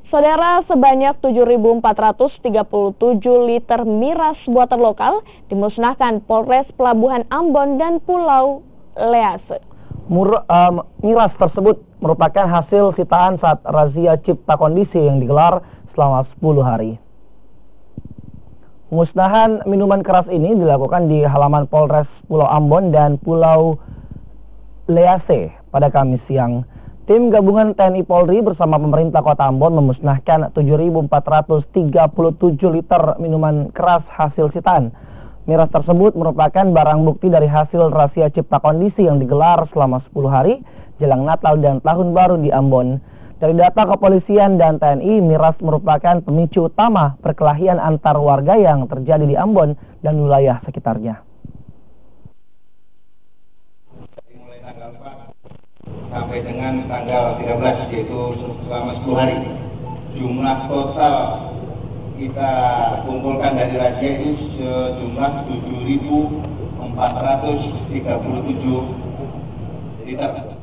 Saudara, sebanyak 7.437 liter miras buatan lokal dimusnahkan Polres Pelabuhan Ambon dan Pulau Lease. Miras tersebut merupakan hasil sitaan saat razia cipta kondisi yang digelar selama 10 hari. Pemusnahan minuman keras ini dilakukan di halaman Polres Pulau Ambon dan Pulau Lease pada Kamis siang. Tim gabungan TNI Polri bersama pemerintah Kota Ambon memusnahkan 7.437 liter minuman keras hasil sitaan. Miras tersebut merupakan barang bukti dari hasil razia cipta kondisi yang digelar selama 10 hari jelang Natal dan Tahun Baru di Ambon. Dari data kepolisian dan TNI, miras merupakan pemicu utama perkelahian antar warga yang terjadi di Ambon dan wilayah sekitarnya. Sampai dengan tanggal 13, yaitu selama 10 hari. Jumlah total kita kumpulkan dari razia itu sejumlah 7.437 liter.